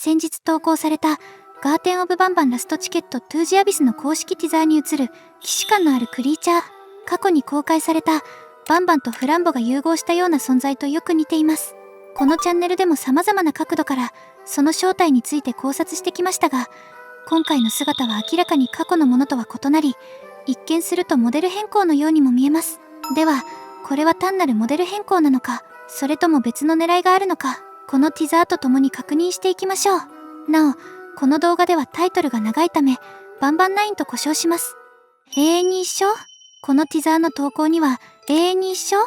先日投稿されたガーテン・オブ・バンバンラストチケット・トゥージ・アビスの公式ティザーに映る既視感のあるクリーチャー。過去に公開されたバンバンとフランボが融合したような存在とよく似ています。このチャンネルでも様々な角度からその正体について考察してきましたが、今回の姿は明らかに過去のものとは異なり、一見するとモデル変更のようにも見えます。では、これは単なるモデル変更なのか、それとも別の狙いがあるのか、このティザーとともに確認していきましょう。なお、この動画ではタイトルが長いため、バンバン9と呼称します。永遠に一緒？このティザーの投稿には、永遠に一緒？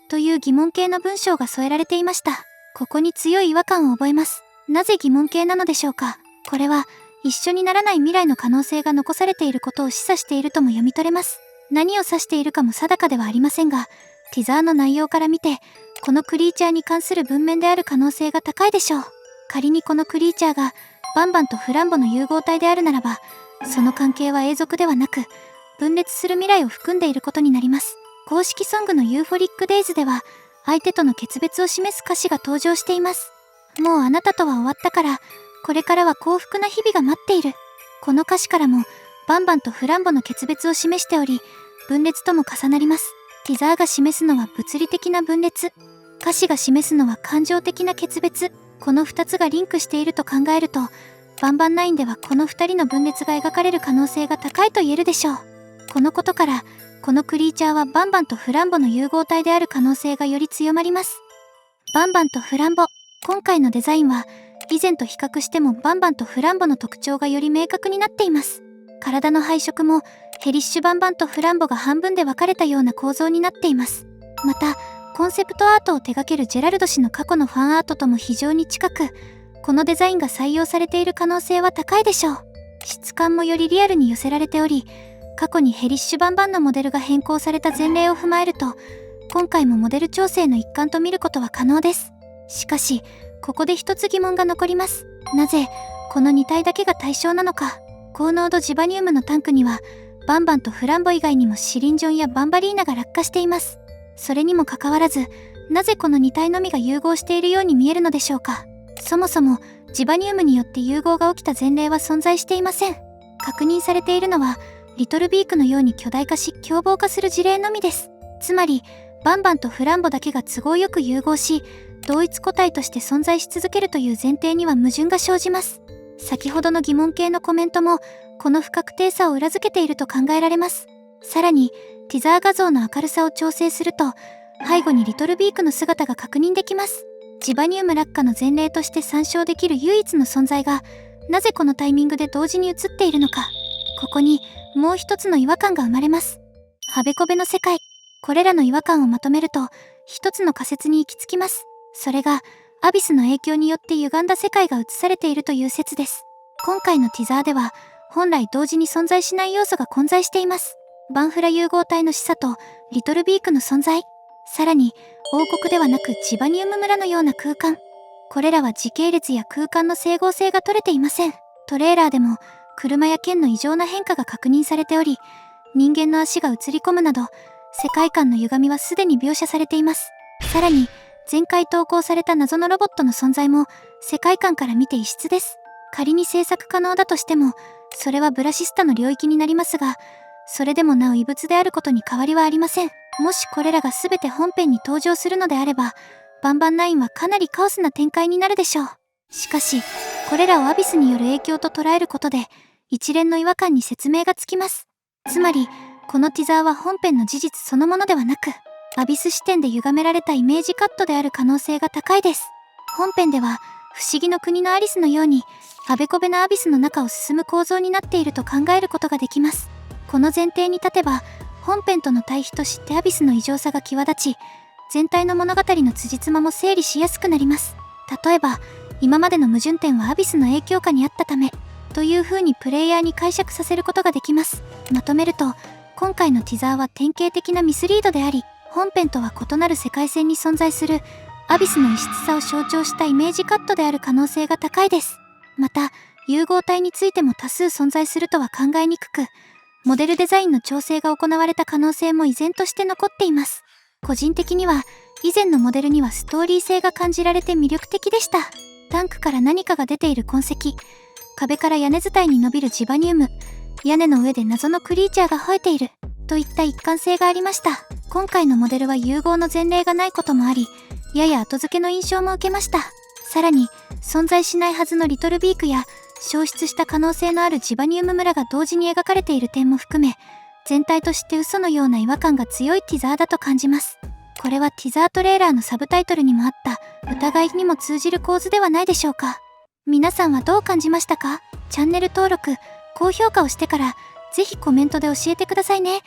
という疑問形の文章が添えられていました。ここに強い違和感を覚えます。なぜ疑問形なのでしょうか。これは、一緒にならない未来の可能性が残されていることを示唆しているとも読み取れます。何を指しているかも定かではありませんが、ティザーの内容から見て、このクリーチャーに関する文面である可能性が高いでしょう。仮にこのクリーチャーがバンバンとフランボの融合体であるならば、その関係は永続ではなく、分裂する未来を含んでいることになります。公式ソングのユーフォリックデイズでは、相手との決別を示す歌詞が登場しています。もうあなたとは終わったから、これからは幸福な日々が待っている。この歌詞からも、バンバンとフランボの決別を示しており、分裂とも重なります。ティザーが示すのは物理的な分裂、歌詞が示すのは感情的な決別。この2つがリンクしていると考えると、バンバン9ではこの2人の分裂が描かれる可能性が高いと言えるでしょう。このことから、このクリーチャーはバンバンとフランボの融合体である可能性がより強まります。バンバンとフランボ。今回のデザインは、以前と比較してもバンバンとフランボの特徴がより明確になっています。体の配色もヘリッシュバンバンとフランボが半分で分かれたような構造になっています。また、コンセプトアートを手掛けるジェラルド氏の過去のファンアートとも非常に近く、このデザインが採用されている可能性は高いでしょう。質感もよりリアルに寄せられており、過去にヘリッシュバンバンのモデルが変更された前例を踏まえると、今回もモデル調整の一環と見ることは可能です。しかし、ここで一つ疑問が残ります。なぜ、この2体だけが対象なのか。高濃度ジバニウムのタンクには、バンバンとフランボ以外にもシリンジョンやバンバリーナが落下しています。それにもかかわらず、なぜこの2体のみが融合しているように見えるのでしょうか。そもそも、ジバニウムによって融合が起きた前例は存在していません。確認されているのは、リトルビークのように巨大化し凶暴化する事例のみです。つまり、バンバンとフランボだけが都合よく融合し、同一個体として存在し続けるという前提には矛盾が生じます。先ほどの疑問系のコメントも、この不確定さを裏付けていると考えられます。さらに、ティザー画像の明るさを調整すると、背後にリトルビークの姿が確認できます。ジバニウム落下の前例として参照できる唯一の存在が、なぜこのタイミングで同時に映っているのか。ここに、もう一つの違和感が生まれます。はべこべの世界。これらの違和感をまとめると、一つの仮説に行き着きます。それが、アビスの影響によって歪んだ世界が映されているという説です。今回のティザーでは、本来同時に存在しない要素が混在しています。バンフラ融合体の示唆と、リトルビークの存在。さらに、王国ではなくジバニウム村のような空間。これらは時系列や空間の整合性が取れていません。トレーラーでも、車や剣の異常な変化が確認されており、人間の足が映り込むなど、世界観の歪みはすでに描写されています。さらに、前回投稿された謎のロボットの存在も、世界観から見て異質です。仮に制作可能だとしても、それはブラシスタの領域になりますが、それでもなお異物であることに変わりはありません。もしこれらが全て本編に登場するのであれば、バンバン9はかなりカオスな展開になるでしょう。しかし、これらをアビスによる影響と捉えることで、一連の違和感に説明がつきます。つまり、このティザーは本編の事実そのものではなく、アビス視点で歪められたイメージカットである可能性が高いです。本編では、不思議の国のアリスのように、あべこべなアビスの中を進む構造になっていると考えることができます。この前提に立てば、本編との対比としてアビスの異常さが際立ち、全体の物語の辻褄も整理しやすくなります。例えば、今までの矛盾点はアビスの影響下にあったため、という風にプレイヤーに解釈させることができます。まとめると、今回のティザーは典型的なミスリードであり、本編とは異なる世界線に存在するアビスの異質さを象徴したイメージカットである可能性が高いです。また、融合体についても多数存在するとは考えにくく、モデルデザインの調整が行われた可能性も依然として残っています。個人的には、以前のモデルにはストーリー性が感じられて魅力的でした。タンクから何かが出ている痕跡、壁から屋根伝いに伸びるジバニウム、屋根の上で謎のクリーチャーが吠えている、といった一貫性がありました。今回のモデルは融合の前例がないこともあり、やや後付けの印象も受けました。さらに、存在しないはずのリトルビークや、消失した可能性のあるジバニウム村が同時に描かれている点も含め、全体として嘘のような違和感が強いティザーだと感じます。これはティザートレーラーのサブタイトルにもあった疑いにも通じる構図ではないでしょうか。皆さんはどう感じましたか？チャンネル登録、高評価をしてからぜひコメントで教えてくださいね。